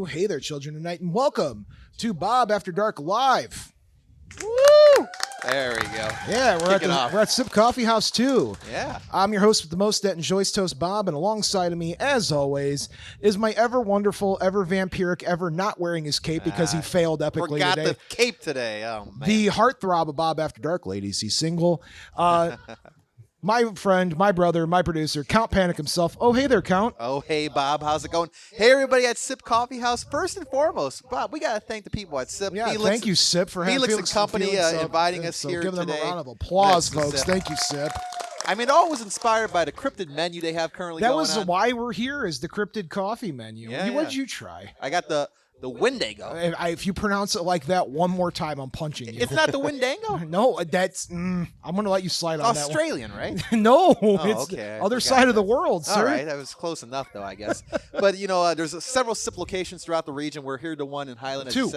hey there, children, tonight, and welcome to Bob After Dark Live. Woo! There we go. Yeah, we're at Sip Coffee House 2. Yeah. I'm your host with the most, that enjoys toast, Bob, and alongside of me, as always, is my ever wonderful, ever vampiric, ever not wearing his cape because he failed epically Forgot today. the cape today. Oh, man. The heartthrob of Bob After Dark, ladies. He's single. My friend, my brother, my producer, Count Panic himself. Oh, hey there, Count. Oh, hey, Bob. How's it going? Hey, everybody at Sip Coffee House. First and foremost, Bob, we got to thank the people at Sip. Yeah, thank you, Sip, for having Felix and Company inviting us here give today. them a round of applause, Yes, folks. Sip. Thank you, Sip. I mean, it all was inspired by the cryptid menu they have currently That going was on. why we're here, is the cryptid coffee menu. Yeah, What did you try? I got the Wendigo. If you pronounce it like that one more time, I'm punching you. It's not the Wendigo? No, that's. I'm going to let you slide on Australian, right? that one. No, it's okay. the other side of the world, sir. All right, that was close enough, though, I guess. But, there's several SIP locations throughout the region. We're here to one in Highland. Two.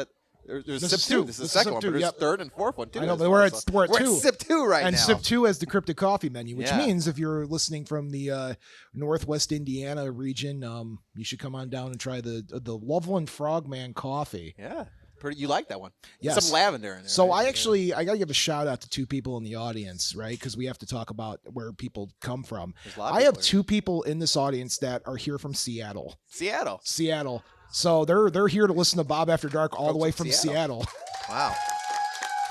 There's This SIP is 2. two. This is the This is second SIP one, 2, but there's yep. third and fourth one, too. I know, as but well. we're at We're two. at SIP 2 right And now. SIP 2 has the cryptid coffee menu, which Yeah. means if you're listening from the Northwest Indiana region, you should come on down and try the Loveland Frogman coffee. Yeah. You like that one. Yes. Some lavender in there. So right? I got to give a shout out to two people in the audience, right? Because we have to talk about where people come from. There's a lot of I have people two people in this audience that are here from Seattle. Seattle. So they're here to listen to Bob After Dark all the way from Seattle. Seattle. Wow.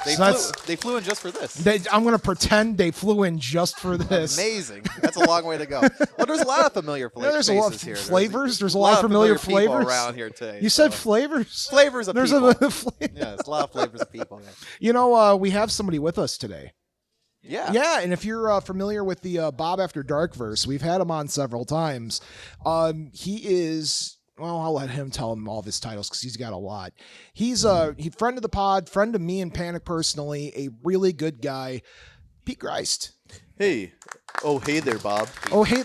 So They flew in just for this. I'm going to pretend they flew in just for this. Amazing. That's a long way to go. Well, there's a lot of familiar There's a faces lot of here. flavors. There's a lot of familiar people flavors around here today. You said flavors? Flavors of There's people. a Yeah, it's a lot of flavors of people. we have somebody with us today. Yeah. Yeah, and if you're familiar with the Bob After Dark verse, we've had him on several times. He is, well, I'll let him tell him all of his titles because he's got a lot. He's a friend of the pod, friend of me and Panic personally, a really good guy, Pete Greist. Hey. Oh, hey there, Bob. Oh, hey,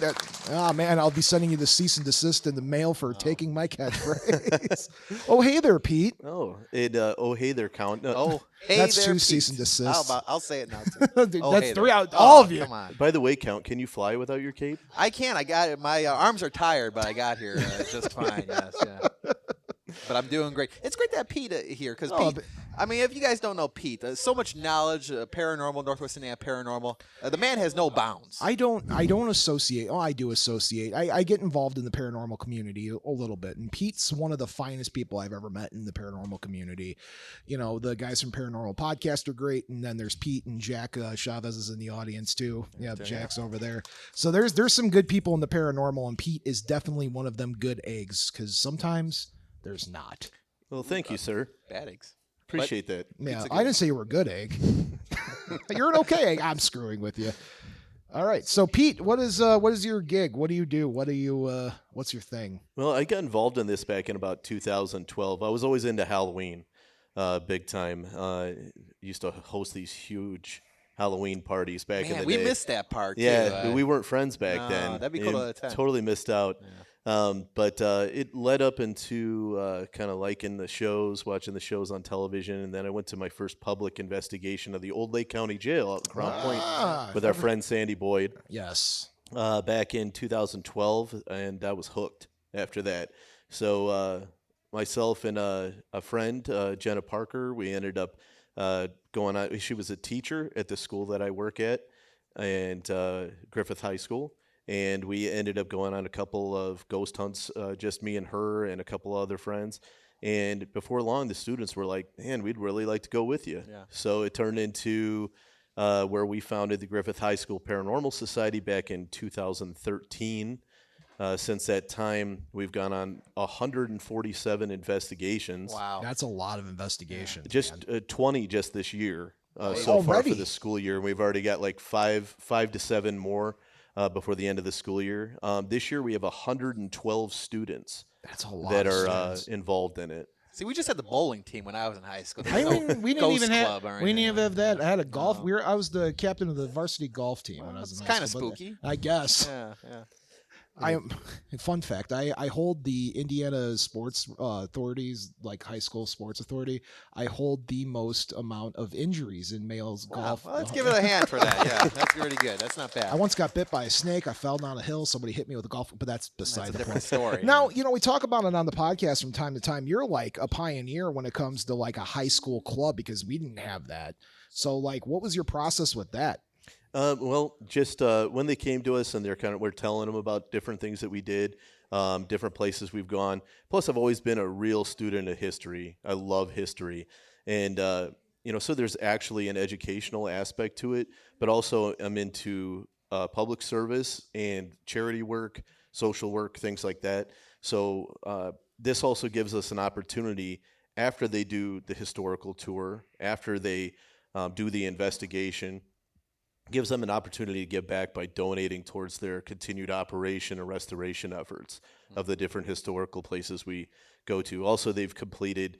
man, I'll be sending you the cease and desist in the mail for taking my catchphrase. Oh, hey there, Pete. Oh, hey there, Count. Hey That's there, two Pete. cease and desist. I'll say it now, too. Dude, Oh, that's hey three there. out, all of you. Come on. By the way, Count, can you fly without your cape? I can. I got it. My arms are tired, but I got here just fine. Yes, yeah. But I'm doing great. It's great to have Pete here because Pete. I mean, if you guys don't know Pete, so much knowledge, paranormal, Northwest Indiana paranormal. The man has no bounds. I don't associate. Oh, I do associate. I get involved in the paranormal community a little bit, and Pete's one of the finest people I've ever met in the paranormal community. The guys from Paranormal Podcast are great, and then there's Pete and Jack Chavez is in the audience too. Yeah, Jack's over there. So there's some good people in the paranormal, and Pete is definitely one of them good eggs because sometimes there's not. Well, thank you, sir. Bad eggs. Appreciate that. Yeah, I didn't say you were a good egg. You're an okay egg. I'm screwing with you. All right. So Pete, what is your gig? What do you do? What's your thing? Well, I got involved in this back in about 2012. I was always into Halloween, big time. Used to host these huge Halloween parties back in the day. We missed that part. Yeah, too. we weren't friends back then. That'd be cool to attend. Totally missed out. Yeah. But it led up into kind of liking the shows, watching the shows on television, and then I went to my first public investigation of the Old Lake County Jail out in Crown Point with our friend Sandy Boyd. Yes. Back in 2012, and I was hooked after that. So myself and a friend, Jenna Parker, we ended up going on. She was a teacher at the school that I work at, and Griffith High School. And we ended up going on a couple of ghost hunts, just me and her and a couple other friends. And before long, the students were like, man, we'd really like to go with you. Yeah. So it turned into where we founded the Griffith High School Paranormal Society back in 2013. Since that time, we've gone on 147 investigations. Wow. That's a lot of investigations. Just 20 just this year Already? so far for the school year. We've already got like five to seven more before the end of the school year. This year we have 112 students That's a lot that of are students. involved in it. See, we just had the bowling team when I was in high school. I mean, we didn't even have that. I had a golf. No. I was the captain of the varsity golf team when I was in It's high kind of school, but spooky. I guess. Yeah. Fun fact, I hold the Indiana Sports Authorities, like high school sports authority. I hold the most amount of injuries in males golf. Well, let's give it a hand for that. Yeah, that's pretty good. That's not bad. I once got bit by a snake. I fell down a hill. Somebody hit me with a golf, but that's beside the different point. Story. Now, we talk about it on the podcast from time to time. You're like a pioneer when it comes to like a high school club, because we didn't have that. So like, what was your process with that? Well, just when they came to us and we're telling them about different things that we did, different places we've gone. Plus, I've always been a real student of history. I love history. And, so there's actually an educational aspect to it, but also I'm into public service and charity work, social work, things like that. So this also gives us an opportunity after they do the historical tour, after they do the investigation, gives them an opportunity to give back by donating towards their continued operation and restoration efforts of the different historical places we go to. Also, they've completed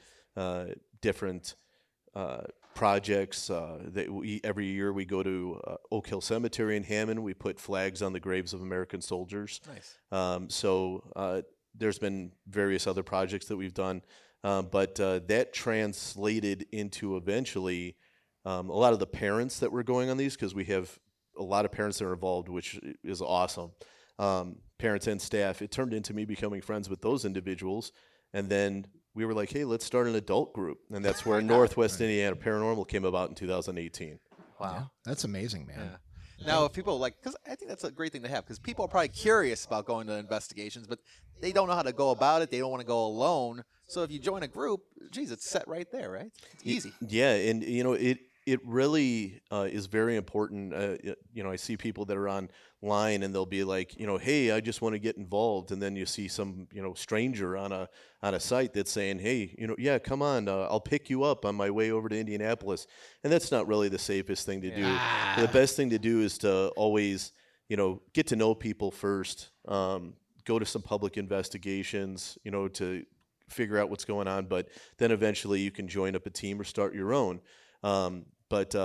different projects. Every year we go to Oak Hill Cemetery in Hammond. We put flags on the graves of American soldiers. Nice. So there's been various other projects that we've done, but that translated into eventually a lot of the parents that were going on these, because we have a lot of parents that are involved, which is awesome. Parents and staff. It turned into me becoming friends with those individuals. And then we were like, hey, let's start an adult group. And that's where Northwest Indiana Paranormal came about in 2018. Wow. Yeah, that's amazing, man. Yeah. Now, if people because I think that's a great thing to have, because people are probably curious about going to investigations, but they don't know how to go about it. They don't want to go alone. So if you join a group, geez, it's set right there, right? It's easy. Yeah, and it really is very important. I see people that are online and they'll be like, hey, I just want to get involved, and then you see some stranger on a site that's saying, hey, yeah, come on, I'll pick you up on my way over to Indianapolis, and that's not really the safest thing to do. The best thing to do is to always get to know people first. Go to some public investigations, to figure out what's going on, but then eventually you can join up a team or start your own. But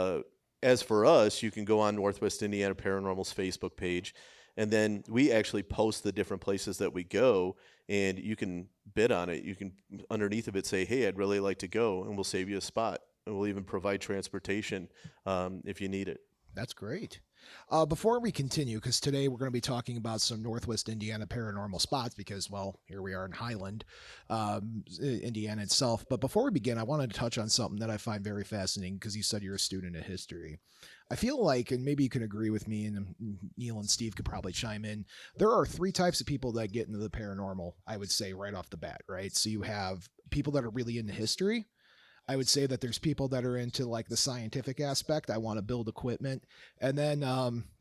as for us, you can go on Northwest Indiana Paranormal's Facebook page, and then we actually post the different places that we go, and you can bid on it. You can, underneath of it, say, hey, I'd really like to go, and we'll save you a spot. And we'll even provide transportation if you need it. That's great. Before we continue, because today we're going to be talking about some Northwest Indiana paranormal spots, because, well, here we are in Highland, Indiana itself. But before we begin, I wanted to touch on something that I find very fascinating, because you said you're a student of history. I feel like, and maybe you can agree with me, and Neil and Steve could probably chime in, there are three types of people that get into the paranormal, I would say, right off the bat, right? So you have people that are really into history. I would say that there's people that are into like the scientific aspect. I want to build equipment. And then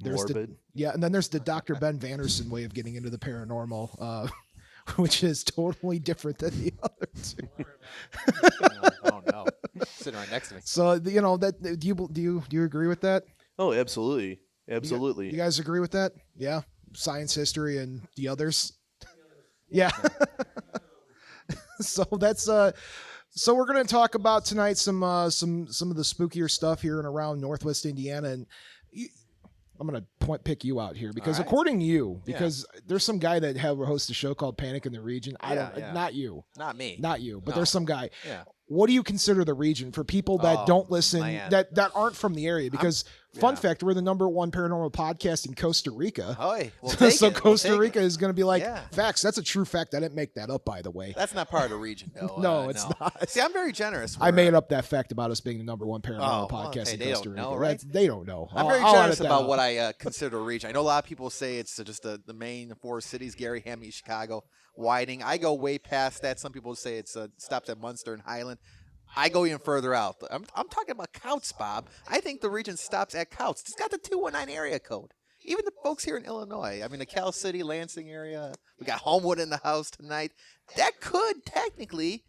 there's there's the Dr. Ben Vanderson way of getting into the paranormal, which is totally different than the other two. Oh no. Sitting right next to me. So do you agree with that? Oh, absolutely. Absolutely. You guys agree with that? Yeah. Science, history, and the others. Yeah. So that's so we're going to talk about tonight some of the spookier stuff here and around Northwest Indiana, and I'm going to pick you out here because according to you, because there's some guy that hosts a show called Panic in the Region. Not you, not me, not you, but there's some guy. Yeah. What do you consider the region for people that don't listen, that aren't from the area? Because fun fact, we're the #1 paranormal podcast in Costa Rica. So Costa Rica is going to be like, facts. That's a true fact. I didn't make that up, by the way. That's not part of the region, though. No, it's not. See, I'm very generous. I made up that fact about us being the #1 paranormal podcast in Costa Rica. Know, right? They don't know. I'm very generous about what I consider a region. I know a lot of people say it's just the main 4 cities: Gary, Hemi, Chicago, Whiting. I go way past that. Some people say it's stops at Munster and Highland. I go even further out. I'm talking about Couts, Bob. I think the region stops at Couts. It's got the 219 area code. Even the folks here in Illinois. I mean, the Cal City, Lansing area. We got Homewood in the house tonight. That could technically,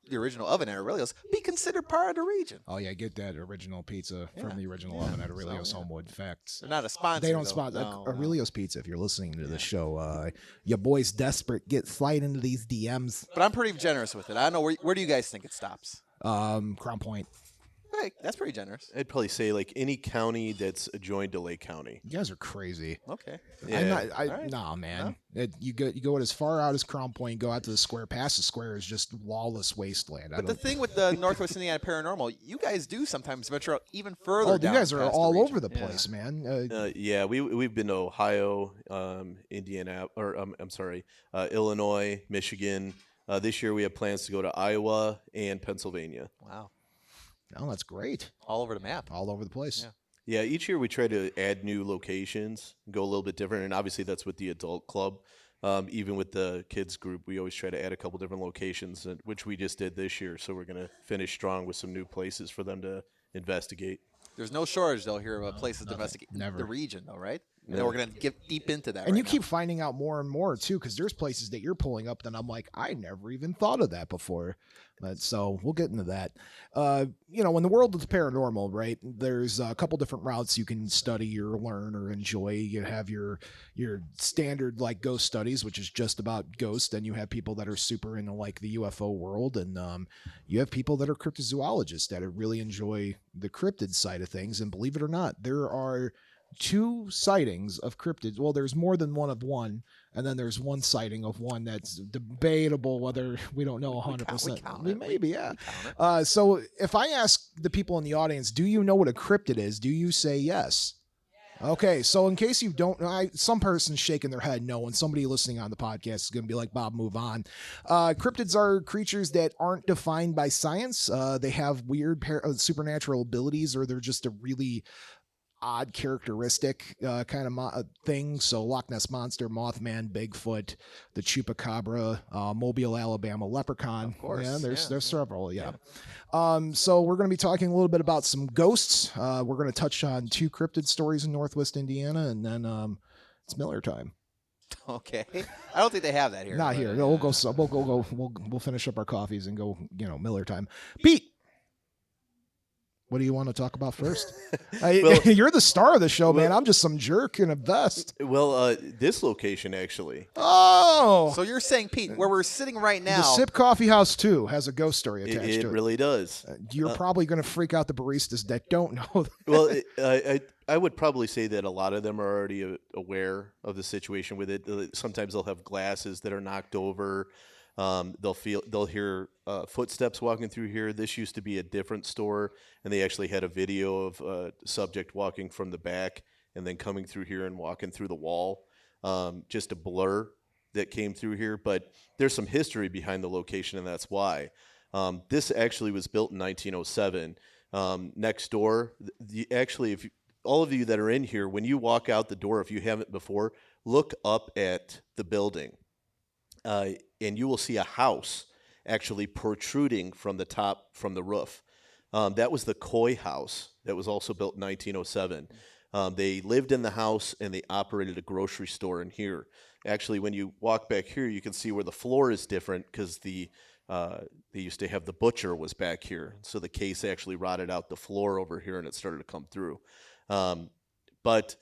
the original oven at Aurelio's, be considered part of the region. Oh, yeah, get that original pizza from the original oven at Aurelio's Homewood. Facts. They're not a sponsor. They don't sponsor. Aurelio's Pizza, if you're listening to the show, your boy's desperate. Slide into these DMs. But I'm pretty generous with it. I don't know. Where do you guys think it stops? Crown Point. Okay, that's pretty generous. I'd probably say like any county that's adjoined to Lake County. You guys are crazy. Okay. Yeah. Nah, man. You go as far out as Crown Point, go out to the square. Past the square is just lawless wasteland. But the thing with the Northwest Indiana Paranormal, you guys do sometimes venture out even further. Oh, you down guys are past all the over the region. place, man. Yeah, we've been to Ohio, Indiana, or I'm sorry, Illinois, Michigan. This year we have plans to go to Iowa and Pennsylvania. Wow. Oh, that's great. All over the map. All over the place. Yeah, each year we try to add new locations, go a little bit different, and obviously that's with the adult club. Even with the kids group, we always try to add a couple different locations, which we just did this year. So we're going to finish strong with some new places for them to investigate. There's no shortage, though, here of places to investigate. Never. The region, though, right? Never. And we're going to get deep into that. And you keep finding out more and more, too, because there's places that you're pulling up that I'm like, I never even thought of that before. But so we'll get into that. In the world of the paranormal, right, there's a couple different routes you can study or learn or enjoy. You have your standard, like, ghost studies, which is just about ghosts. And you have people that are super into, like, the UFO world. And you have people that are cryptozoologists that really enjoy the cryptid side of things. And believe it or not, there are 2 sightings of cryptids. Well, there's more than one of one, and then there's one sighting of one that's debatable whether we don't know 100%. Maybe, yeah. So if I ask the people in the audience, do you know what a cryptid is? Do you say yes? Okay, so in case you don't know, some person's shaking their head no, and somebody listening on the podcast is going to be like, Bob, move on. Cryptids are creatures that aren't defined by science. They have weird supernatural abilities, or they're just a really odd characteristic kind of thing. So Loch Ness Monster, Mothman, Bigfoot, the Chupacabra, Mobile, Alabama leprechaun. Of course. Yeah, there's several. Yeah. So we're going to be talking a little bit about some ghosts. We're going to touch on 2 cryptid stories in Northwest Indiana, and then it's Miller time. Okay. I don't think they have that here. Not here. No, we'll finish up our coffees and go, Miller time. Pete, what do you want to talk about first? You're the star of the show, man. I'm just some jerk in a vest. Well, this location, actually. Oh. So you're saying, Pete, where we're sitting right now. The Sip Coffee House, too, has a ghost story attached to it. It really does. You're probably going to freak out the baristas that don't know that. Well, I would probably say that a lot of them are already aware of the situation with it. Sometimes they'll have glasses that are knocked over. They'll hear footsteps walking through here. This used to be a different store, and they actually had a video of a subject walking from the back and then coming through here and walking through the wall. Just a blur that came through here, but there's some history behind the location, and that's why. This actually was built in 1907. Next door, if all of you that are in here, when you walk out the door, if you haven't before, look up at the building. And you will see a house actually protruding from the top, from the roof. That was the Coy house that was also built in 1907. They lived in the house, and they operated a grocery store in here. Actually, when you walk back here, you can see where the floor is different because they used to have the butcher was back here. So the case actually rotted out the floor over here, and it started to come through. But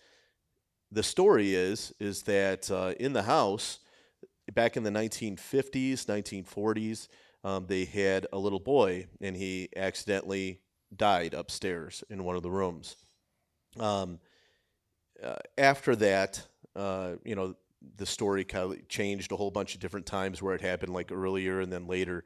the story is that in the house, back in the 1950s, 1940s, they had a little boy, and he accidentally died upstairs in one of the rooms. After that, the story kind of changed a whole bunch of different times where it happened, like earlier and then later.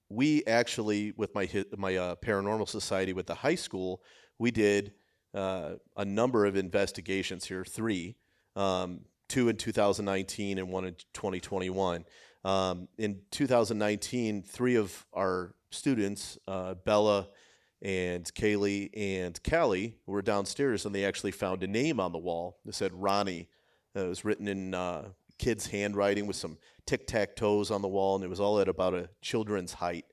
We actually, with my paranormal society with the high school, we did a number of investigations here, 3. 2 in 2019 and 1 in 2021. In 2019, 3 of our students, Bella and Kaylee and Callie, were downstairs, and they actually found a name on the wall that said Ronnie. It was written in kids' handwriting with some tic-tac-toes on the wall, and it was all at about a children's height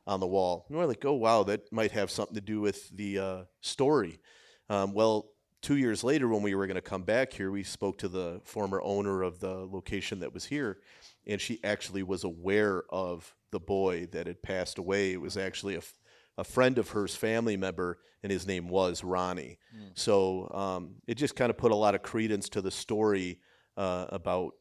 on the wall. And we're like, oh, wow, that might have something to do with the story. Well, 2 years later, when we were going to come back here, we spoke to the former owner of the location that was here, and she actually was aware of the boy that had passed away. It was actually a friend of hers, family member, and his name was Ronnie. So it just kind of put a lot of credence to the story about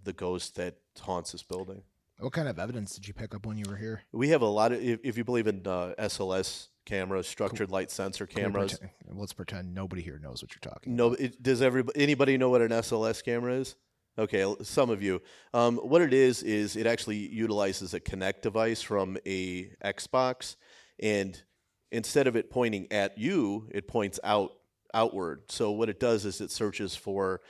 the ghost that haunts this building. What kind of evidence did you pick up when you were here? We have a lot of, if you believe in SLS cameras, structured light sensor cameras. Let's pretend nobody here knows what you're talking No, about. does anybody know what an SLS camera is? Okay, some of you. What it is it actually utilizes a Kinect device from a Xbox, and instead of it pointing at you, it points outward. So what it does is it searches for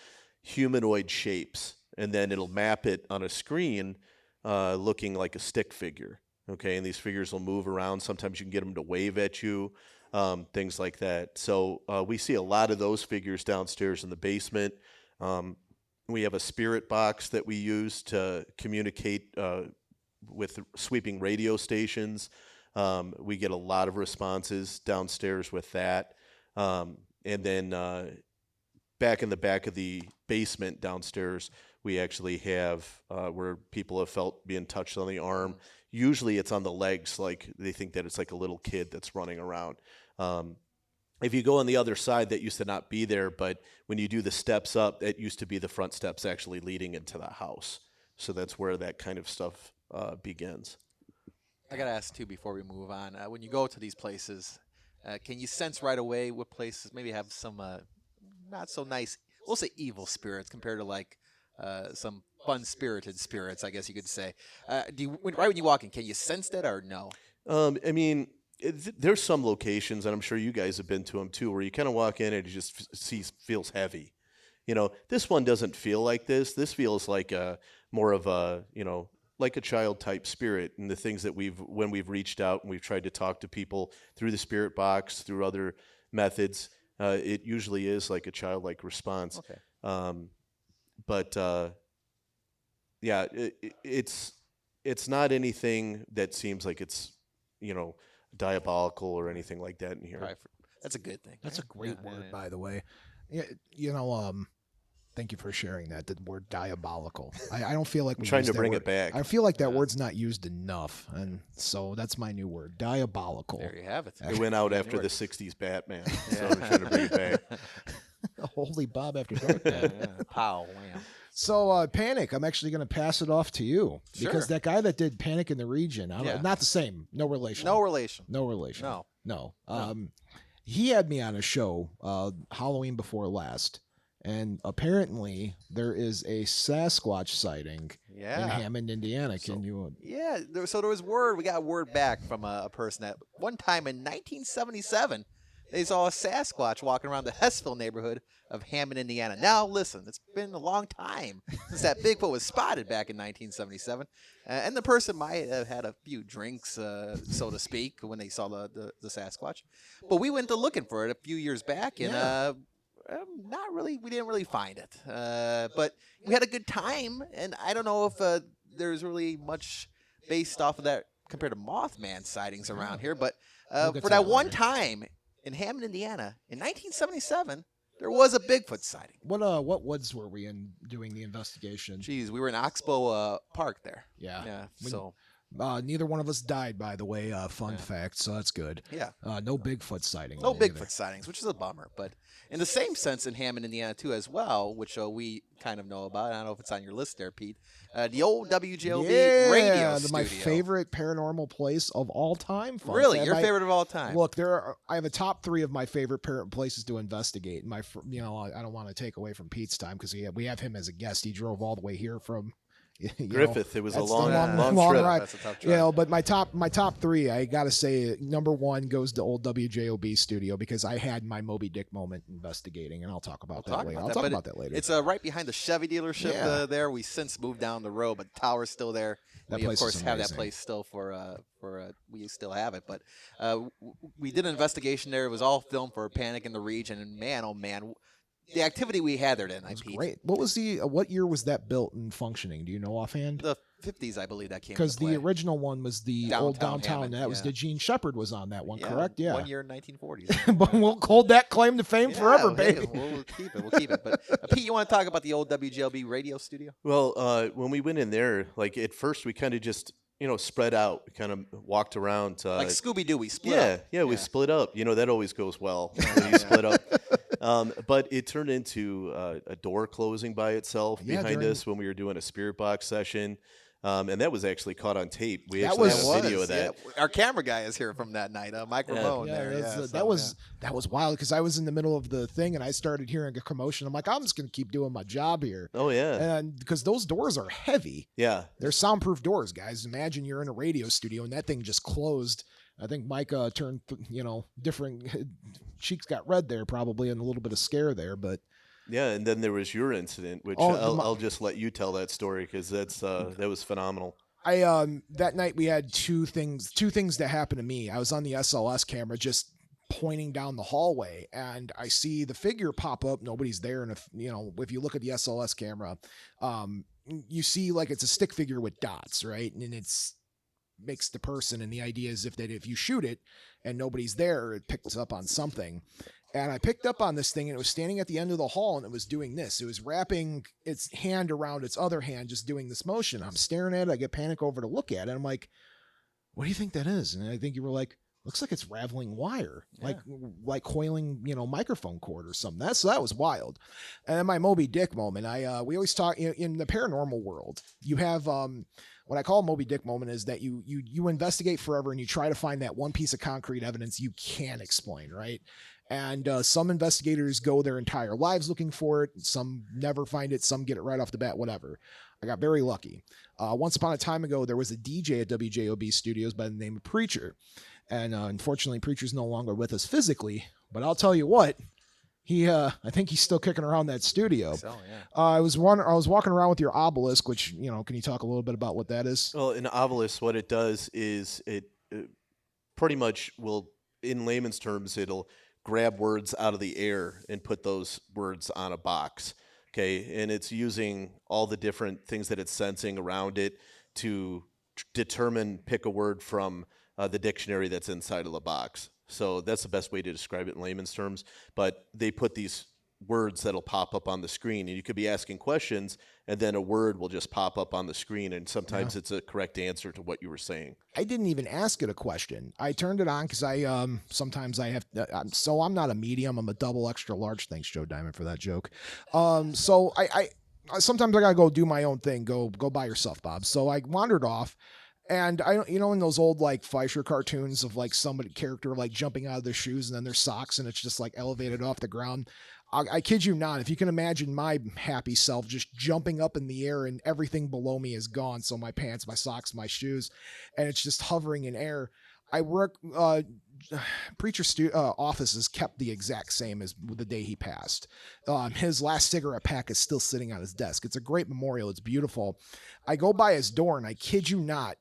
humanoid shapes, and then it'll map it on a screen looking like a stick figure. Okay, and these figures will move around. Sometimes you can get them to wave at you, things like that. So we see a lot of those figures downstairs in the basement. We have a spirit box that we use to communicate with sweeping radio stations. We get a lot of responses downstairs with that. And then back in the back of the basement downstairs, we actually have where people have felt being touched on the arm. Usually it's on the legs, like they think that it's like a little kid that's running around. If you go on the other side, that used to not be there, but when you do the steps up, it used to be the front steps actually leading into the house. So that's where that kind of stuff begins. I got to ask, too, before we move on. When you go to these places, can you sense right away what places maybe have some not so nice, we'll say evil spirits compared to like some fun-spirited spirits, I guess you could say. Right when you walk in, can you sense that or no? I mean, there's some locations, and I'm sure you guys have been to them too, where you kind of walk in and it just feels heavy. You know, this one doesn't feel like this. This feels like more of a, like a child type spirit. And the things that when we've reached out and we've tried to talk to people through the spirit box, through other methods, it usually is like a childlike response. Okay. But yeah, it's not anything that seems like it's, diabolical or anything like that in here. That's a good thing. That's a great word, by the way. Yeah, thank you for sharing that. The word diabolical. I don't feel like I'm trying to bring it back. I feel like that word's not used enough, and so that's my new word, diabolical. There you have it. It went out after the '60s Batman, so I'm trying to bring it back. Holy Bob after dark. Pow, wham. So, Panic, I'm actually going to pass it off to you. Sure. Because that guy that did Panic in the Region, not the same. No relation. No relation. No relation. No. He had me on a show Halloween before last, and apparently there is a Sasquatch sighting in Hammond, Indiana. Can you? Yeah, so there was word. We got word back from a person that one time in 1977, they saw a Sasquatch walking around the Hessville neighborhood of Hammond, Indiana. Now, listen, it's been a long time since that Bigfoot was spotted back in 1977. And the person might have had a few drinks, so to speak, when they saw the Sasquatch. But we went to looking for it a few years back, and we didn't really find it. But we had a good time, and I don't know if there's really much based off of that compared to Mothman sightings around here. But for that one time in Hammond, Indiana, in 1977, there was a Bigfoot sighting. What woods were we in doing the investigation? Jeez, we were in Oxbow Park there. Yeah. So neither one of us died, by the way. Fun fact, so that's good. Yeah. No Bigfoot sighting. No Bigfoot sightings, which is a bummer. But in the same sense, in Hammond, Indiana, too, as well, which we kind of know about. I don't know if it's on your list there, Pete. The old WJOB radio studio. My favorite paranormal place of all time. Really? Your favorite of all time? Look, I have a top 3 of my favorite places to investigate. And I don't want to take away from Pete's time because we have him as a guest. He drove all the way here from Griffith. It was a long trip. Ride. That's a tough trip. But my top 3, I gotta say, number 1 goes to old WJOB studio because I had my Moby Dick moment investigating, and I'll talk about that later. I'll talk about that later. It's right behind the Chevy dealership there. We since moved down the road, but the tower's still there. We of course have that place still for we still have it. But we did an investigation there. It was all filmed for Panic in the Region, and man, oh man. The activity we had there that night, Pete. Great. What year was that built and functioning? Do you know offhand? The 50s, I believe that came. Because the original one was the old downtown. Hammond, that was the Gene Shepard was on that one, correct? Yeah. 1 year in 1940s. But we'll hold that claim to fame forever, baby. We'll keep it. We'll keep it. But Pete, you want to talk about the old WJLB radio studio? Well, when we went in there, like at first we kind of just spread out. We kind of walked around. Like Scooby-Doo, we split up. Yeah, we split up. That always goes well when you split up. But it turned into a door closing by itself behind us when we were doing a spirit box session. And that was actually caught on tape. We That actually was- have a video of that. Yeah. Our camera guy is here from that night, Mike Ramone. Yeah, there. Yeah, that was wild because I was in the middle of the thing and I started hearing a commotion. I'm like, I'm just gonna keep doing my job here. Oh yeah, And because those doors are heavy. yeah. They're soundproof doors, guys. Imagine you're in a radio studio and that thing just closed. I think Mike turned, different cheeks got red there probably and a little bit of scare there, but. Yeah, and then there was your incident, which I'll just let you tell that story because that was phenomenal. That night we had two things that happened to me. I was on the SLS camera just pointing down the hallway and I see the figure pop up. Nobody's there. And if you look at the SLS camera, you see like it's a stick figure with dots, right? And it's makes the person. And the idea is if you shoot it and nobody's there, it picks up on something. And I picked up on this thing and it was standing at the end of the hall and it was doing this. It was wrapping its hand around its other hand, just doing this motion. I'm staring at it. I get panic over to look at it. I'm like, what do you think that is? And I think you were like, looks like it's raveling wire, like coiling, microphone cord or something. That was wild. And then my Moby Dick moment, we always talk in the paranormal world, you have, what I call a Moby Dick moment is that you investigate forever and you try to find that one piece of concrete evidence you can't explain, right? And some investigators go their entire lives looking for it. Some never find it. Some get it right off the bat, whatever. I got very lucky. Once upon a time ago, there was a DJ at WJOB Studios by the name of Preacher. And unfortunately, Preacher's no longer with us physically. But I'll tell you what, I think he's still kicking around that studio. So, yeah. I was walking around with your obelisk, which, can you talk a little bit about what that is? Well, an obelisk, what it does is it pretty much will, in layman's terms, it'll grab words out of the air and put those words on a box. Okay. And it's using all the different things that it's sensing around it to pick a word from the dictionary that's inside of the box. So that's the best way to describe it in layman's terms. But they put these words that'll pop up on the screen and you could be asking questions and then a word will just pop up on the screen and sometimes it's a correct answer to what you were saying. I didn't even ask it a question. I turned it on because I sometimes I have so I'm not a medium, I'm a double extra large. Thanks Joe Diamond for that joke. So I sometimes I gotta go do my own thing. Go by yourself, Bob. So I wandered off. And I don't, in those old like Fleischer cartoons of like somebody character like jumping out of their shoes and then their socks and it's just like elevated off the ground. I kid you not. If you can imagine my happy self just jumping up in the air and everything below me is gone. So my pants, my socks, my shoes, and it's just hovering in air. I work, Preacher's office is kept the exact same as the day he passed. His last cigarette pack is still sitting on his desk. It's a great memorial. It's beautiful. I go by his door and I kid you not,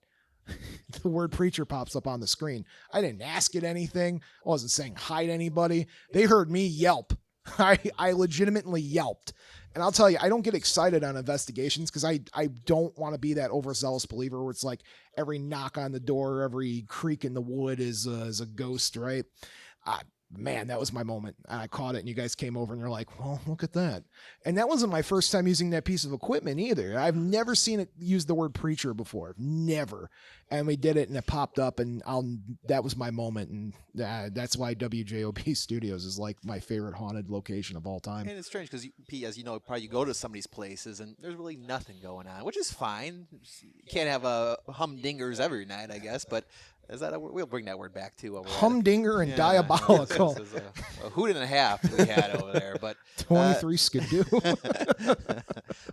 the word Preacher pops up on the screen. I didn't ask it anything. I wasn't saying hi to anybody. They heard me yelp. I legitimately yelped. And I'll tell you, I don't get excited on investigations because I don't want to be that overzealous believer where it's like every knock on the door, every creak in the wood is a ghost, right? Man, that was my moment. I caught it and you guys came over and you're like, well, look at that. And that wasn't my first time using that piece of equipment either. I've never seen it use the word Preacher before. Never. And we did it and it popped up and that was my moment. And that's why WJOB Studios is like my favorite haunted location of all time. And it's strange because, Pete, as you know, probably you go to some of these places and there's really nothing going on, which is fine. You can't have humdingers every night, I guess, but is that we'll bring that word back too. Humdinger and diabolical. It's a hoot and a half we had over there, but 23 skidoo.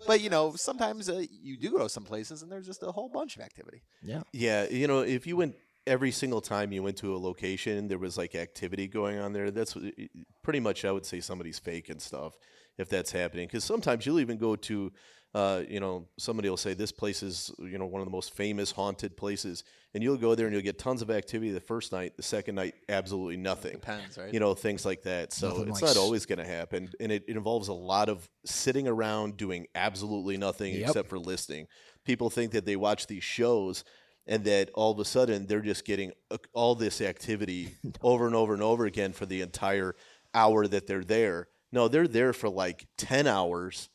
But sometimes you do go to some places and there's just a whole bunch of activity. Yeah. Yeah, if you went every single time you went to a location, there was like activity going on there. That's pretty much I would say somebody's faking stuff if that's happening. Because sometimes you'll even go to, somebody will say this place is one of the most famous haunted places, and you'll go there and you'll get tons of activity the first night. The second night, absolutely nothing. Depends, right? Things like that. So Nothing it's like not always going to happen, and it involves a lot of sitting around doing absolutely nothing except for listening. People think that they watch these shows and that all of a sudden they're just getting all this activity over and over and over again for the entire hour that they're there. No, they're there for like 10 hours,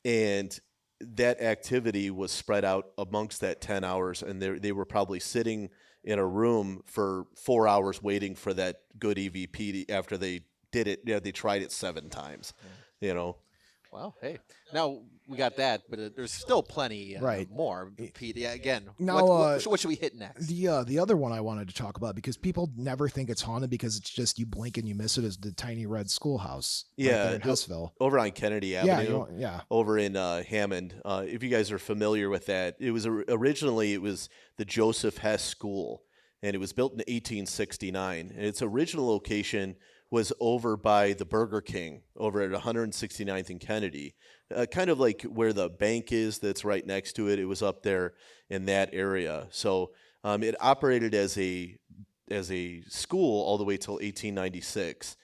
and that activity was spread out amongst that 10 hours, and they were probably sitting in a room for 4 hours waiting for that good EVP after they did it. Yeah, they tried it 7 times, Well, hey, now we got that, but there's still plenty more. Pete, yeah, again, now, what should we hit next? The other one I wanted to talk about, because people never think it's haunted because it's just you blink and you miss it, is the tiny red schoolhouse. Yeah, right there in Hessville. Over on Kennedy Avenue. Yeah. Over in Hammond. If you guys are familiar with that, it was originally the Joseph Hess School, and it was built in 1869. And its original location was over by the Burger King over at 169th and Kennedy, kind of like where the bank is that's right next to it. It was up there in that area. So it operated as a school all the way till 1896.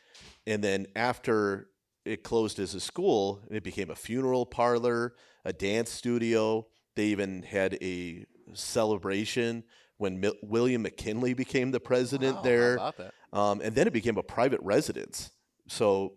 And then after it closed as a school, it became a funeral parlor, a dance studio. They even had a celebration when William McKinley became the president there. How about that? And then it became a private residence. So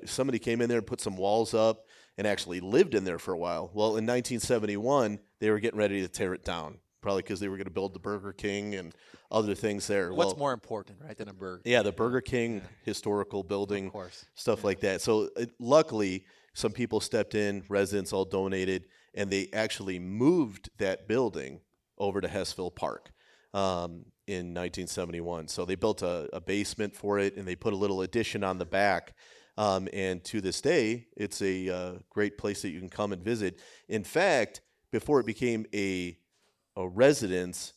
somebody came in there and put some walls up and actually lived in there for a while. Well, in 1971, they were getting ready to tear it down, probably because they were going to build the Burger King and other things there. What's more important, right, than a burger? Yeah, the Burger King historical building, stuff like that. So luckily, some people stepped in, residents all donated, and they actually moved that building over to Hessville Park in 1971. So they built a basement for it, and they put a little addition on the back. And to this day, it's a great place that you can come and visit. In fact, before it became a residence,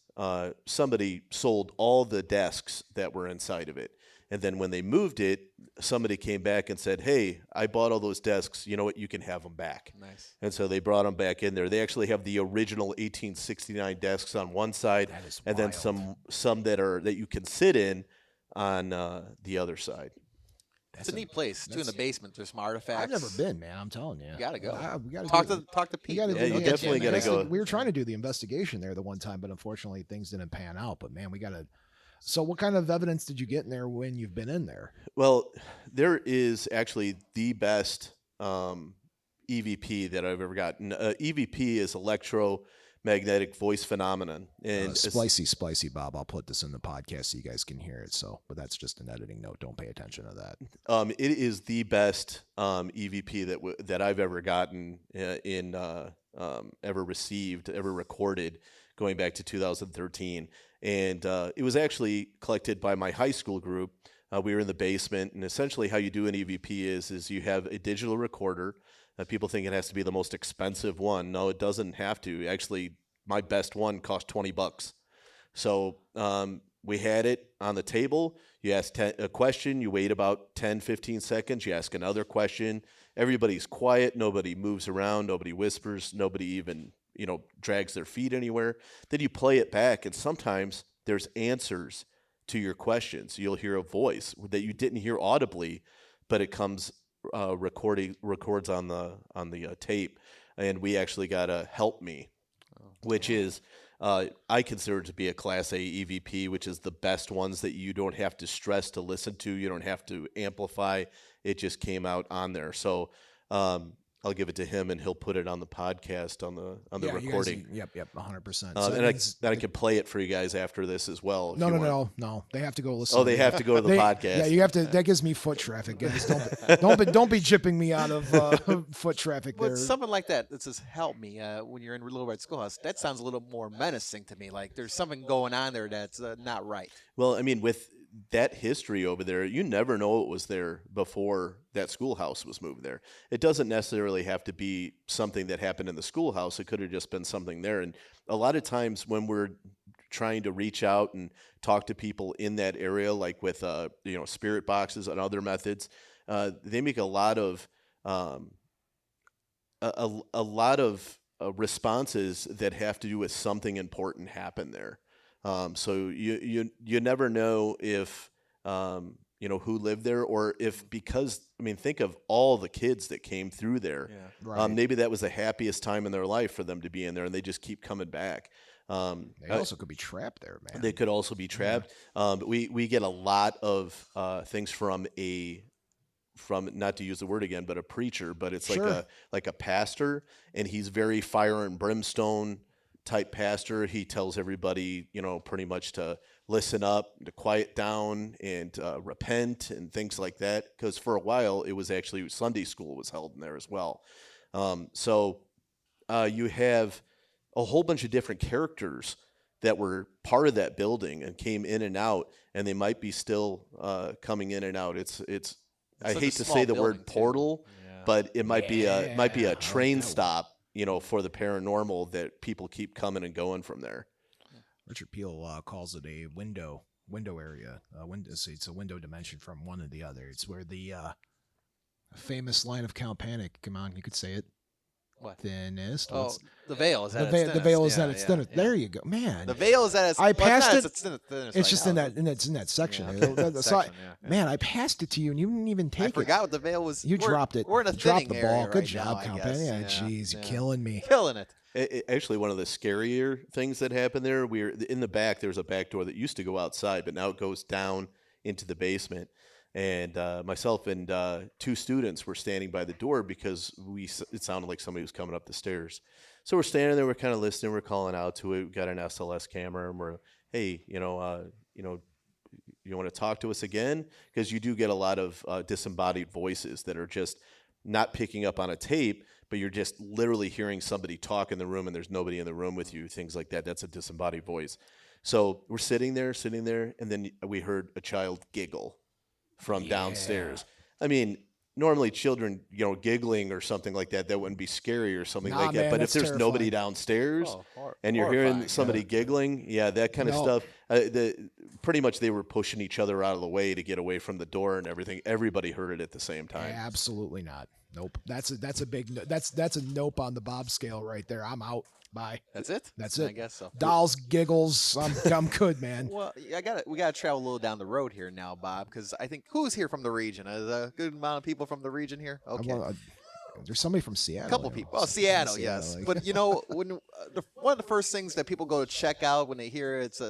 somebody sold all the desks that were inside of it. And then when they moved it, somebody came back and said, hey, I bought all those desks. You know what? You can have them back. Nice. And so they brought them back in there. They actually have the original 1869 desks on one side, and then some that you can sit in on the other side. It's a neat place too. In the basement, there's some artifacts. I've never been, man. I'm telling you. You gotta go. We gotta talk to Pete. You definitely gotta go. We were trying to do the investigation there the one time, but unfortunately things didn't pan out. But man, we gotta. So what kind of evidence did you get in there when you've been in there? Well, there is actually the best EVP that I've ever gotten. EVP is electromagnetic voice phenomenon. And splicey, Bob. I'll put this in the podcast so you guys can hear it. So, but that's just an editing note. Don't pay attention to that. It is the best EVP that I've ever gotten ever received, ever recorded, going back to 2013. And it was actually collected by my high school group. We were in the basement, and essentially how you do an EVP is you have a digital recorder. People think it has to be the most expensive one. No, it doesn't have to. Actually, my best one cost $20. So we had it on the table. You ask a question. You wait about 10, 15 seconds. You ask another question. Everybody's quiet. Nobody moves around. Nobody whispers. Nobody even drags their feet anywhere. Then you play it back, and sometimes there's answers to your questions. You'll hear a voice that you didn't hear audibly, but it comes records on the tape. And we actually got a Help Me, which is I consider it to be a Class A EVP, which is the best ones that you don't have to stress to listen to. You don't have to amplify. It just came out on there. So I'll give it to him, and he'll put it on the podcast on the recording. Yep, 100%. And I can play it for you guys after this as well. No. They have to go listen. Oh, they have to go to the podcast. Yeah, you have to. That gives me foot traffic, guys. Don't be chipping me out of foot traffic. Well, something like that says "Help Me" when you're in Little Red Schoolhouse. That sounds a little more menacing to me. Like there's something going on there that's not right. Well, I mean, with that history over there, you never know what was there before that schoolhouse was moved there. It doesn't necessarily have to be something that happened in the schoolhouse. It could have just been something there. And a lot of times when we're trying to reach out and talk to people in that area, like with spirit boxes and other methods, they make a lot of responses that have to do with something important happened there. So you never know if who lived there, or if, because think of all the kids that came through there. Yeah, right. Maybe that was the happiest time in their life for them to be in there, and they just keep coming back. They also could be trapped there, man. They could also be trapped. Yeah. But we get a lot of things from not to use the word again, but a preacher. But it's like a pastor, and he's very fire and brimstone type pastor. He tells everybody, pretty much to listen up, to quiet down, and repent and things like that. Because for a while, it was actually Sunday school was held in there as well. So you have a whole bunch of different characters that were part of that building and came in and out, and they might be still coming in and out. It's I hate to say the word portal, but it might be a train stop, for the paranormal that people keep coming and going from there. Richard Peele calls it a window area. It's a window dimension from one to the other. It's where the famous line of Count Panic. Come on, you could say it. What? Thinnest. Oh, the veil is at its thinnest. The veil is at its thinnest. Yeah. There you go, man. The veil is at its. I passed it. It's just in that section. Man, I passed it to you, and you didn't even take it. I forgot what the veil was. You dropped it. We're in a dropped the ball. Right Good job, now, Count Penny. Yeah, jeez, you're killing me. Killing it. Actually, one of the scarier things that happened there, we were in the back. There's a back door that used to go outside, but now it goes down into the basement. And myself and two students were standing by the door because it sounded like somebody was coming up the stairs. So we're standing there, we're kind of listening, we're calling out to it. We've got an SLS camera, and we're, hey, you want to talk to us again? Because you do get a lot of disembodied voices that are just not picking up on a tape, but you're just literally hearing somebody talk in the room, and there's nobody in the room with you, things like that. That's a disembodied voice. So we're sitting there, and then we heard a child giggle from downstairs. I mean, normally children, giggling or something like that wouldn't be scary or something like that. But if there's nobody downstairs and you're hearing somebody giggling, that kind of stuff, pretty much they were pushing each other out of the way to get away from the door and everything. Everybody heard it at the same time. Absolutely not. Nope. That's a nope on the Bob scale right there. I'm out. Bye. That's it. I guess so. Dolls, giggles. I'm good, man. Well, we gotta travel a little down the road here now, Bob, because I think who's here from the region? Is a good amount of people from the region here. Okay. There's somebody from Seattle. A couple people. Oh, Seattle, yes. But when one of the first things that people go to check out when they hear it's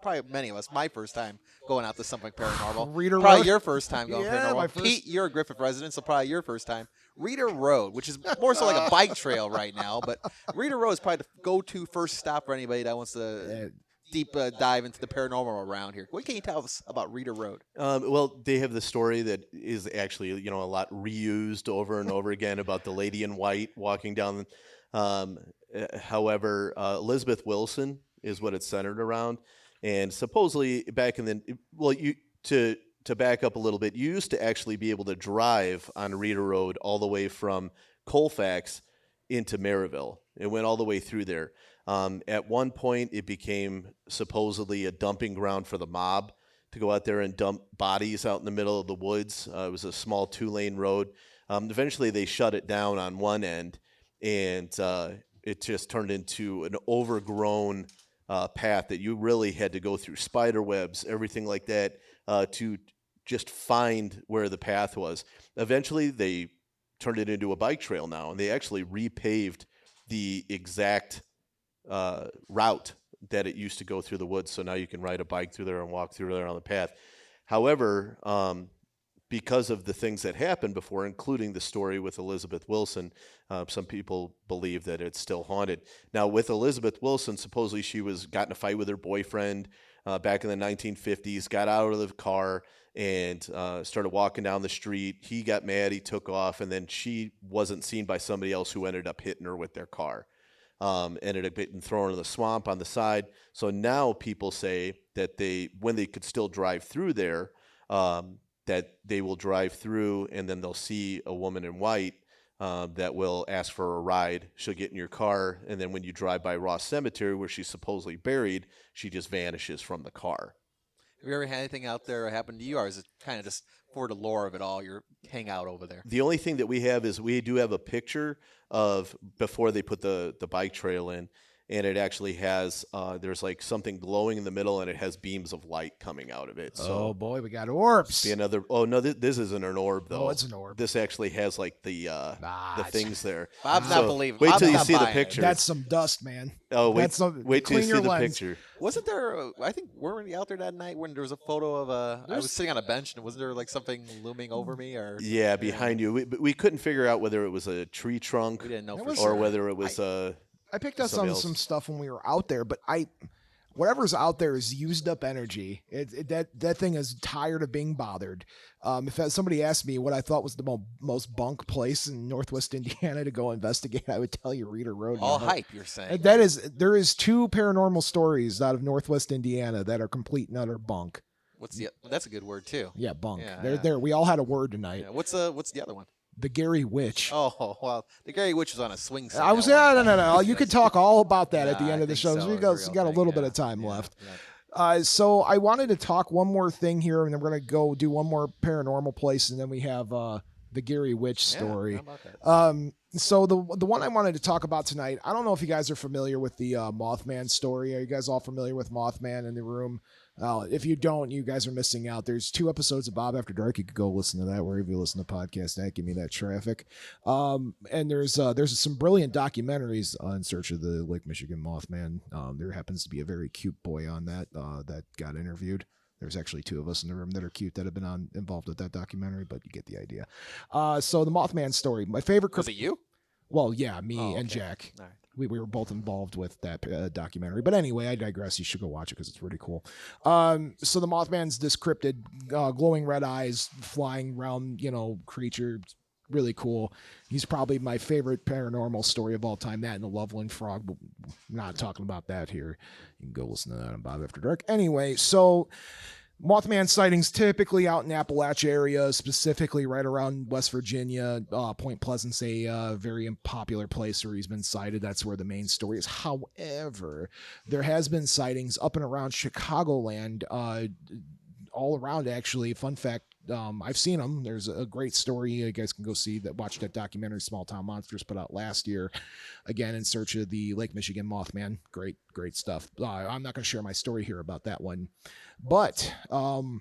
probably many of us, my first time going out to something paranormal. Reader probably Road? Your first time going paranormal. Pete, you're a Griffith resident, so probably your first time. Reader Road, which is more so like a bike trail right now, but Reader Road is probably the go-to first stop for anybody that wants to deep dive into the paranormal around here. What can you tell us about Reader Road? Well, they have the story that is actually, a lot reused over and over again about the lady in white walking down. However, Elizabeth Wilson is what it's centered around. And supposedly back in to back up a little bit, you used to actually be able to drive on Reader Road all the way from Colfax into Maryville. It went all the way through there. At one point, it became supposedly a dumping ground for the mob to go out there and dump bodies out in the middle of the woods. It was a small 2-lane road. Eventually, they shut it down on one end, and it just turned into an overgrown path that you really had to go through spider webs, everything like that, to just find where the path was. Eventually, they turned it into a bike trail now, and they actually repaved the exact route that it used to go through the woods. So now you can ride a bike through there and walk through there on the path. However, because of the things that happened before, including the story with Elizabeth Wilson, some people believe that it's still haunted. Now, with Elizabeth Wilson, supposedly she got in a fight with her boyfriend back in the 1950s, got out of the car and started walking down the street. He got mad, he took off, and then she wasn't seen by somebody else who ended up hitting her with their car. Ended up getting thrown in the swamp on the side. So now people say that when they could still drive through there, that they will drive through and then they'll see a woman in white that will ask for a ride. She'll get in your car, and then when you drive by Ross Cemetery, where she's supposedly buried, she just vanishes from the car. Have you ever had anything out there happen to you, or is it kind of just for the lore of it all, you hang out over there? The only thing that we have is we do have a picture of before they put the bike trail in, and it actually has there's like something glowing in the middle, and it has beams of light coming out of it. So oh boy, we got orbs. This isn't an orb though. Oh, it's an orb. This actually has like the things there. Bob's not believing. Wait till you Bob's see the picture. That's some dust, man. Oh, wait till you see the lens. picture. Wasn't there? I think weren't we out there that night when there was a photo of I was sitting on a bench, and wasn't there like something looming over me? Or behind you. We couldn't figure out whether it was a tree trunk we didn't know or whether it was a. I picked up some stuff when we were out there, but whatever's out there is used up energy. That thing is tired of being bothered. If somebody asked me what I thought was the most bunk place in Northwest Indiana to go investigate, I would tell you Reeder Road. All hype, you're saying. There is 2 paranormal stories out of Northwest Indiana that are complete and utter bunk. That's a good word too. Yeah, bunk. There. We all had a word tonight. Yeah. What's the other one? The Gary Witch. Oh, well, the Gary Witch was on a swing set. No. You could talk all about that at the end of the show. So. We got a little bit of time left. Yeah. So I wanted to talk one more thing here, and then we're going to go do one more paranormal place, and then we have the Gary Witch story. How about that? So the one I wanted to talk about tonight, I don't know if you guys are familiar with the Mothman story. Are you guys all familiar with Mothman in the Room? If you don't, you guys are missing out. There's 2 episodes of Bob After Dark. You could go listen to that wherever you listen to podcasts. That give me that traffic. And there's some brilliant documentaries in search of the Lake Michigan Mothman. There happens to be a very cute boy on that got interviewed. There's actually 2 of us in the room that are cute that have been involved with that documentary, but you get the idea. So the Mothman story, my favorite. Was it you? Well, yeah, me and okay. Jack. All right. We were both involved with that documentary. But anyway, I digress. You should go watch it because it's really cool. So the Mothman's this cryptid, glowing red eyes, flying around, creature. Really cool. He's probably my favorite paranormal story of all time. That and the Loveland Frog. But I'm not talking about that here. You can go listen to that on Bob After Dark. Anyway, so Mothman sightings typically out in the Appalachia area, specifically right around West Virginia. Point Pleasant's a very popular place where he's been sighted. That's where the main story is. However, there has been sightings up and around Chicagoland, all around actually. Fun fact, I've seen them. There's a great story you guys can go see that. Watch that documentary Small Town Monsters put out last year, again in search of the Lake Michigan Mothman. Great stuff. I'm not going to share my story here about that one, but so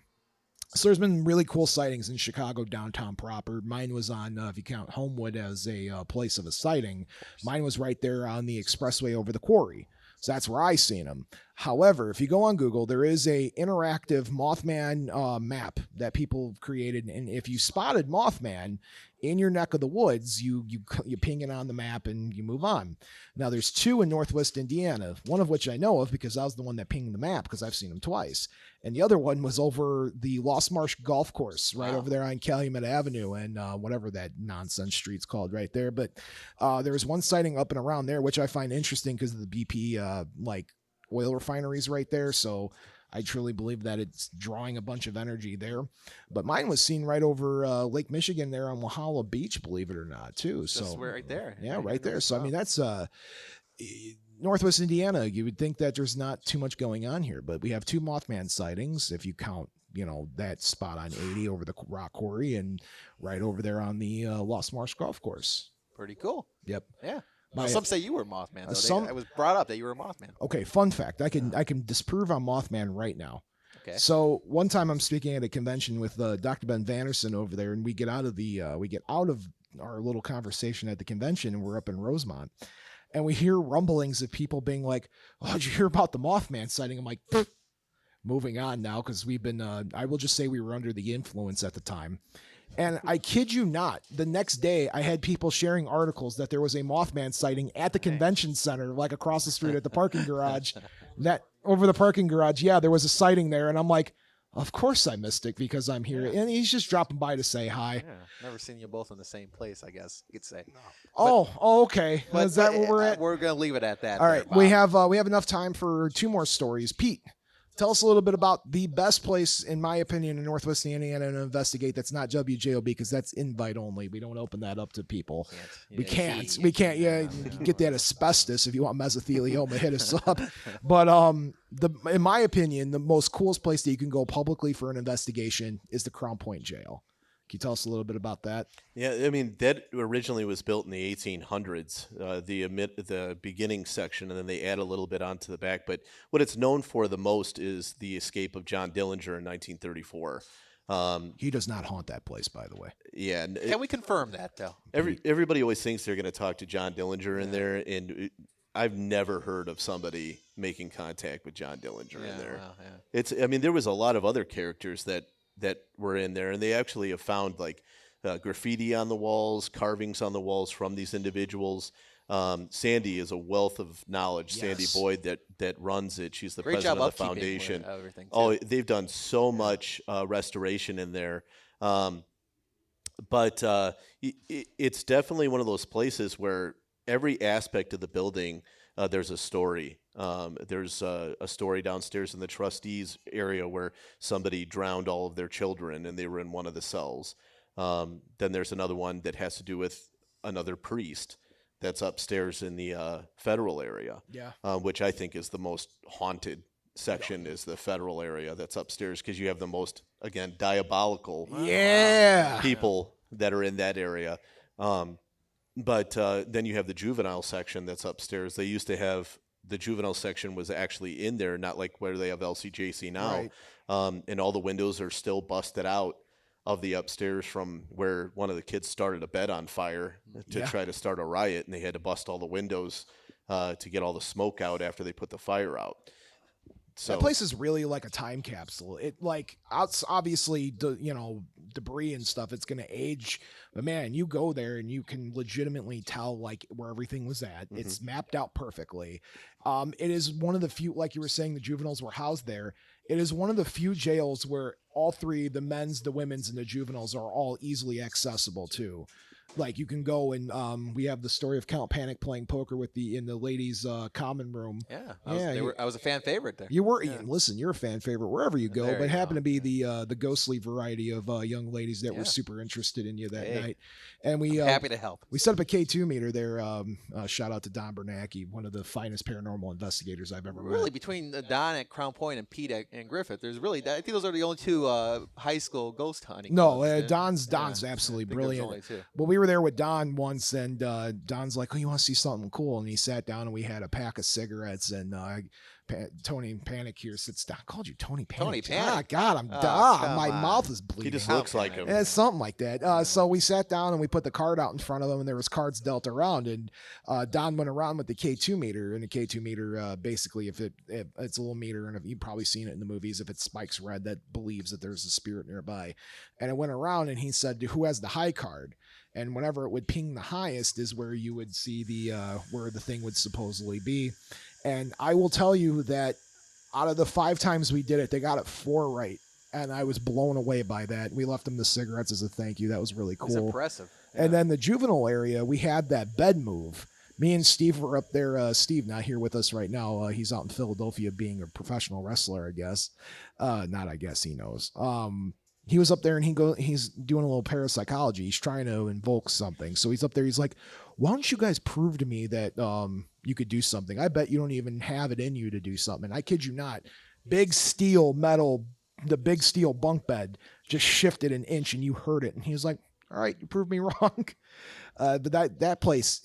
there's been really cool sightings in Chicago downtown proper. Mine was on, if you count Homewood as a place of a sighting, mine was right there on the expressway over the quarry. So that's where I seen them. However, if you go on Google, there is a interactive Mothman map that people have created, and if you spotted Mothman in your neck of the woods, you ping it on the map and you move on. Now there's 2 in Northwest Indiana, one of which I know of because I was the one that pinged the map because I've seen them twice, and the other one was over the Lost Marsh Golf Course right over there on Calumet Avenue and whatever that nonsense street's called right there. But there was one sighting up and around there, which I find interesting because of the BP oil refineries right there. So I truly believe that it's drawing a bunch of energy there. But mine was seen right over Lake Michigan there on Wahala Beach, believe it or not, too. So that's right there. Yeah, right there. So I mean, that's Northwest Indiana. You would think that there's not too much going on here, but we have 2 Mothman sightings if you count, that spot on 80 over the rock quarry and right over there on the Lost Marsh Golf Course. Pretty cool. Yep. Yeah. Well, some say you were Mothman, though. It was brought up that you were a Mothman. Okay, fun fact. I can disprove I'm Mothman right now. Okay. So one time I'm speaking at a convention with Dr. Ben Vanderson over there, and we get out of our little conversation at the convention, and we're up in Rosemont, and we hear rumblings of people being like, "Oh, did you hear about the Mothman sighting?" I'm like, "Pfft." Moving on now because we've been. I will just say we were under the influence at the time. And I kid you not, the next day I had people sharing articles that there was a Mothman sighting at the convention center, like across the street at the parking garage. That over the parking garage, yeah, there was a sighting there. And I'm like, of course I missed it because I'm here. Yeah. And he's just dropping by to say hi. Yeah, never seen you both in the same place, I guess you could say. No. Okay. Is that where we're at? We're going to leave it at that. All right. We have enough time for 2 more stories. Pete, tell us a little bit about the best place, in my opinion, in Northwest Indiana to investigate. That's not WJOB because that's invite only. We don't open that up to people. We can't. Yeah, get that asbestos if you want mesothelioma. Hit us up. But in my opinion, the most coolest place that you can go publicly for an investigation is the Crown Point Jail. Can you tell us a little bit about that? Yeah, I mean, that originally was built in the 1800s, the beginning section, and then they add a little bit onto the back. But what it's known for the most is the escape of John Dillinger in 1934. He does not haunt that place, by the way. Yeah. Can we confirm that, though? Everybody always thinks they're going to talk to John Dillinger in there, and I've never heard of somebody making contact with John Dillinger in there. Well, yeah. I mean, there was a lot of other characters that were in there, and they actually have found like graffiti on the walls, carvings on the walls from these individuals. Sandy is a wealth of knowledge. Yes. Sandy Boyd that runs it. She's the Great president job of the foundation. everything too. Oh, they've done so much restoration in there. But it's definitely one of those places where every aspect of the building, there's a story. There's a story downstairs in the trustees area where somebody drowned all of their children and they were in one of the cells. Then there's another one that has to do with another priest that's upstairs in the federal area, which I think is the most haunted section is the federal area that's upstairs because you have the most, again, diabolical people that are in that area. But then you have the juvenile section that's upstairs. They used to have the juvenile section was actually in there, not like where they have LCJC now. Right. And all the windows are still busted out of the upstairs from where one of the kids started a bed on fire to try to start a riot, and they had to bust all the windows to get all the smoke out after they put the fire out. So that place is really like a time capsule. It like obviously debris and stuff. It's gonna age, but man, you go there and you can legitimately tell like where everything was at. Mm-hmm. It's mapped out perfectly. It is one of the few, like you were saying, the juveniles were housed there. It is one of the few jails where all three, the men's, the women's, and the juveniles, are all easily accessible too. Like you can go and we have the story of Count Panic playing poker in the ladies' common room. I was a fan favorite there. You were, listen, you're a fan favorite wherever you go, but happened to be the ghostly variety of young ladies that were super interested in you that night. And I'm happy to help. We set up a K2 meter there. Shout out to Don Bernanke, one of the finest paranormal investigators I've ever met. Really, between Don at Crown Point and Pete and Griffith, there's really, I think those are the only two high school ghost hunting. No, Don's absolutely brilliant. But we were there with Don once, and Don's like, "Oh, you want to see something cool?" And he sat down, and we had a pack of cigarettes, and Tony Panic here sits down. I called you Tony Panic. Tony Panic. God, my mouth is bleeding. He just looks like him. It's something like that. So we sat down and we put the card out in front of him, and there was cards dealt around. And Don went around with the K2 meter, and the K2 meter basically, if it's a little meter, and if you've probably seen it in the movies, if it spikes red, that believes that there's a spirit nearby. And it went around, and he said, "Who has the high card?" And whenever it would ping the highest is where you would see where the thing would supposedly be. And I will tell you that out of the 5 times we did it, they got it 4 right. And I was blown away by that. We left them the cigarettes as a thank you. That was really cool. It's impressive. And then the juvenile area, we had that bed move. Me and Steve were up there. Steve not here with us right now. He's out in Philadelphia being a professional wrestler, I guess. Not I guess, he knows. He was up there and he's doing a little parapsychology. He's trying to invoke something. So he's up there. He's like, "Why don't you guys prove to me that you could do something? I bet you don't even have it in you to do something." And I kid you not, the big steel bunk bed just shifted an inch and you heard it. And he was like, "All right, you proved me wrong." But that place,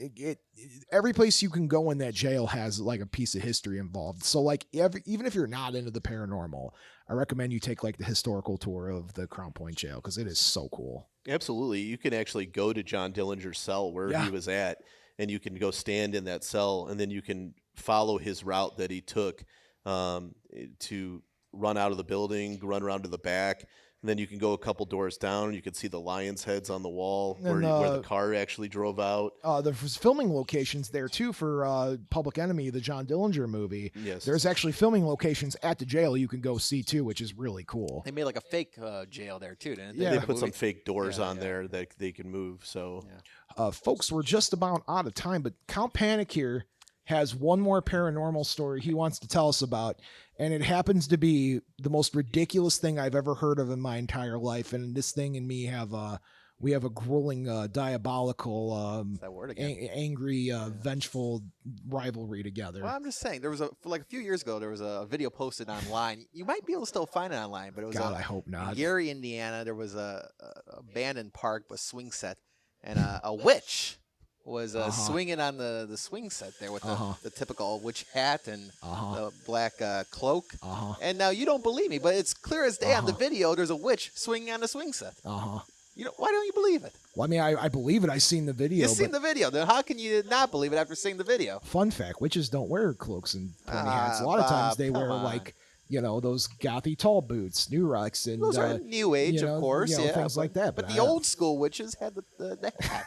every place you can go in that jail has like a piece of history involved. So like even if you're not into the paranormal, I recommend you take like the historical tour of the Crown Point jail because it is so cool. Absolutely. You can actually go to John Dillinger's cell where he was at, and you can go stand in that cell, and then you can follow his route that he took to run out of the building, run around to the back. And then you can go a couple doors down, and you can see the lion's heads on the wall where the car actually drove out. There's filming locations there, too, for Public Enemy, the John Dillinger movie. Yes. There's actually filming locations at the jail you can go see, too, which is really cool. They made like a fake jail there, too, didn't they? Yeah. They put some fake doors on there that they can move. So, folks, we're just about out of time, but Count Panic here has one more paranormal story he wants to tell us about, and it happens to be the most ridiculous thing I've ever heard of in my entire life. And this thing and me have a grueling, diabolical, angry, vengeful rivalry together. Well, I'm just saying, there was for like a few years ago, there was a video posted online. You might be able to still find it online, but it was I hope not. In Gary, Indiana, there was a abandoned park with swing set, and a witch was swinging on the swing set there with the typical witch hat and the black cloak. And now you don't believe me, but it's clear as day on the video. There's a witch swinging on the swing set. You know, why don't you believe it? Well, I mean, I believe it. I've seen the video. You've seen the video. Then how can you not believe it after seeing the video? Fun fact: witches don't wear cloaks and pointy hats. A lot of times they wear like those gothy tall boots, New Rocks, and those are new age, of course, things like that. But the old school witches had the hat.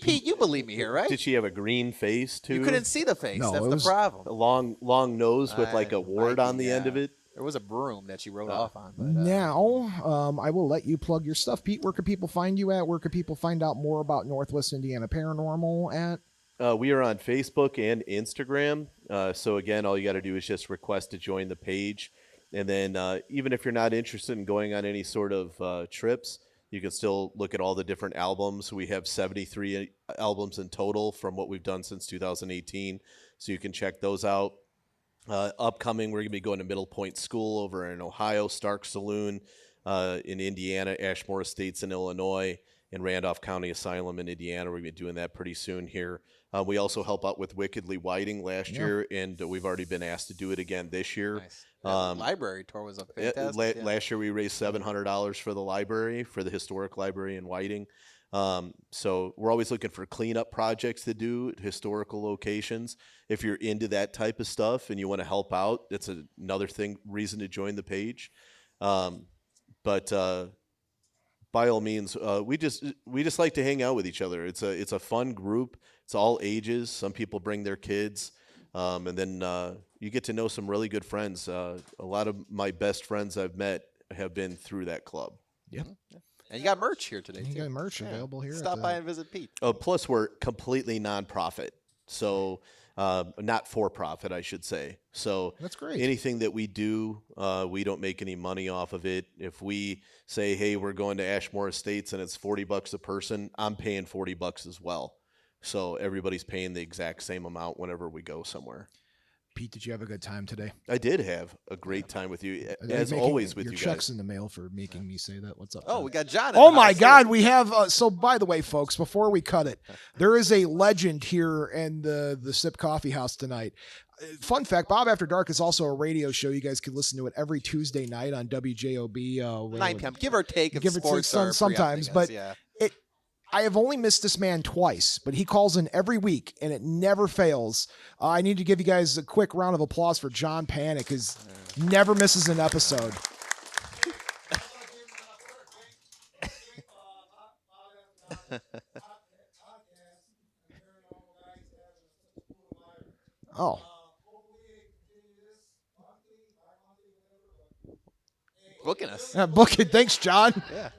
Pete, you believe me here, right? Did she have a green face too? You couldn't see the face. No, That's it the was problem. A long nose with like a wart on the end of it. There was a broom that she rode off on. But, Now, I will let you plug your stuff. Pete, where can people find you at? Where can people find out more about Northwest Indiana Paranormal at? We are on Facebook and Instagram. So again, all you got to do is just request to join the page. And then even if you're not interested in going on any sort of trips, you can still look at all the different albums. We have 73 albums in total from what we've done since 2018. So you can check those out. Upcoming, we're going to be going to Middle Point School over in Ohio, Stark Saloon in Indiana, Ashmore Estates in Illinois, and Randolph County Asylum in Indiana. We're going to be doing that pretty soon here. We also help out with Wickedly Whiting last year, and we've already been asked to do it again this year. Nice. Library tour was a fantastic. Last year we raised $700 for the library, for the historic library in Whiting. So we're always looking for cleanup projects to do at historical locations. If you're into that type of stuff and you want to help out, that's another reason to join the page. But by all means, we just like to hang out with each other. It's a fun group. It's all ages. Some people bring their kids, and then you get to know some really good friends. A lot of my best friends I've met have been through that club. Yeah. And you got merch here today, too. You got merch available here. Stop by and visit Pete. Plus, we're completely nonprofit. So not for profit, I should say. So that's great. Anything that we do, we don't make any money off of it. If we say, hey, we're going to Ashmore Estates and it's $40 a person, I'm paying $40 as well. So everybody's paying the exact same amount whenever we go somewhere. Pete, did you have a good time today? I did have a great time with you, as always with you guys. Your check's in the mail for making me say that. What's up? Oh, we got John. Oh my God, we have. So, by the way, folks, before we cut it, there is a legend here in the Sip Coffee House tonight. Fun fact: Bob After Dark is also a radio show. You guys can listen to it every Tuesday night on WJOB. 9 p.m. Give or take. If sports are sometimes, but yeah. I have only missed this man twice, but he calls in every week, and it never fails. I need to give you guys a quick round of applause for John Panic, because he never misses an episode. Oh. Booking us. Book it. Thanks, John. Yeah.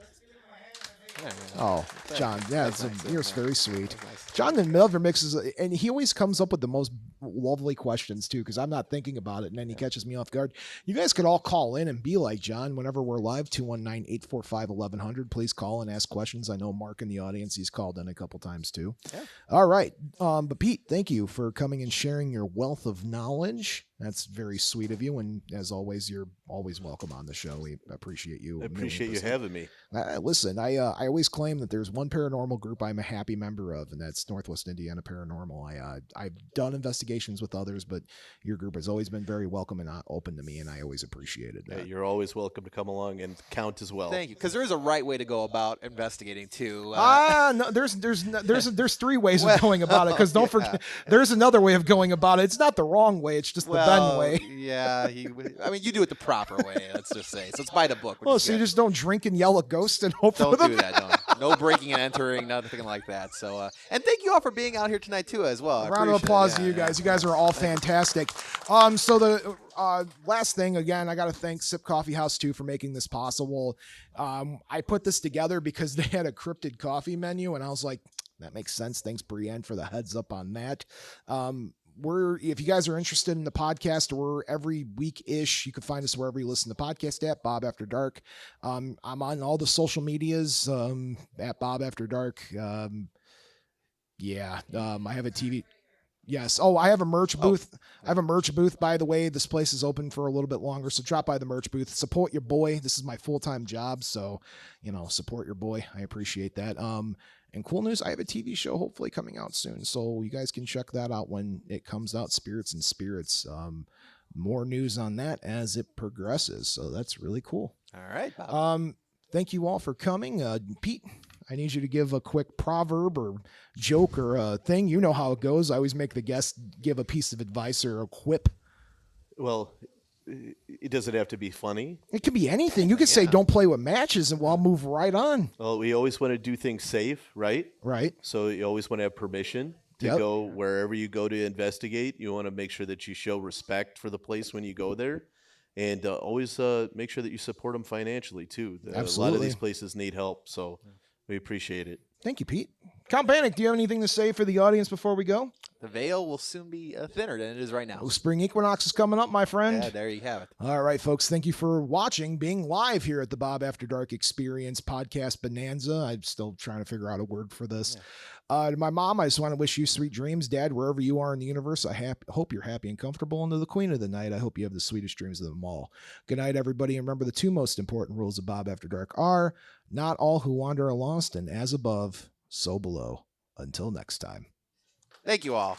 Oh, John, yeah, you're very sweet. John never mixes, and he always comes up with the most lovely questions too, because I'm not thinking about it, and then he catches me off guard. You guys could all call in and be like John whenever we're live, 219-845-1100. Please call and ask questions. I know Mark in the audience, he's called in a couple times too. Yeah. All right, but Pete, thank you for coming and sharing your wealth of knowledge. That's very sweet of you, and as always, you're always welcome on the show. We appreciate you. I appreciate you having me. Listen, I always claim that there's one paranormal group I'm a happy member of, and that's Northwest Indiana Paranormal. I've done investigations with others, but your group has always been very welcome and open to me, and I always appreciated that. Yeah, you're always welcome to come along and count as well. Thank you, because there is a right way to go about investigating too. No, there's three ways of going about it. Because don't forget, there's another way of going about it. It's not the wrong way; it's just the Ben way. Yeah, I mean, you do it the proper way. Let's just say. So it's by the book. So you just don't drink and yell at ghosts and hope for them. Don't do that. No breaking and entering, nothing like that. So, and thank you all for being out here tonight too, as well. Round of applause to you guys. You guys are all fantastic. So the last thing, again, I got to thank Sip Coffee House too for making this possible. I put this together because they had a cryptid coffee menu, and I was like, that makes sense. Thanks, Brienne, for the heads up on that. If you guys are interested in the podcast, we're every week-ish. You can find us wherever you listen to the podcast at Bob After Dark. I'm on all the social medias at Bob After Dark. I have a TV. Yes. Oh, I have a merch booth. I have a merch booth, by the way. This place is open for a little bit longer, so drop by the merch booth. Support your boy. This is my full-time job, so, support your boy. I appreciate that. And cool news, I have a TV show hopefully coming out soon, so you guys can check that out when it comes out, Spirits and Spirits. More news on that as it progresses, so that's really cool. All right, Bob. Thank you all for coming. Pete, I need you to give a quick proverb or joke or a thing. You know how it goes. I always make the guest give a piece of advice or a quip. Well, it doesn't have to be funny. It could be anything. You could say, don't play with matches, and we'll move right on. Well, we always want to do things safe, right? Right. So you always want to have permission to go wherever you go to investigate. You want to make sure that you show respect for the place when you go there. And always make sure that you support them financially, too. Absolutely. A lot of these places need help, so we appreciate it. Thank you, Pete. Count Panic, do you have anything to say for the audience before we go? The veil will soon be thinner than it is right now. Oh, spring equinox is coming up, my friend. Yeah, there you have it. All right, folks. Thank you for watching, being live here at the Bob After Dark Experience Podcast Bonanza. I'm still trying to figure out a word for this. To my mom, I just want to wish you sweet dreams. Dad, wherever you are in the universe, I hope you're happy and comfortable. And to the queen of the night, I hope you have the sweetest dreams of them all. Good night, everybody. And remember, the two most important rules of Bob After Dark are not all who wander are lost, and as above, so below. Until next time. Thank you all.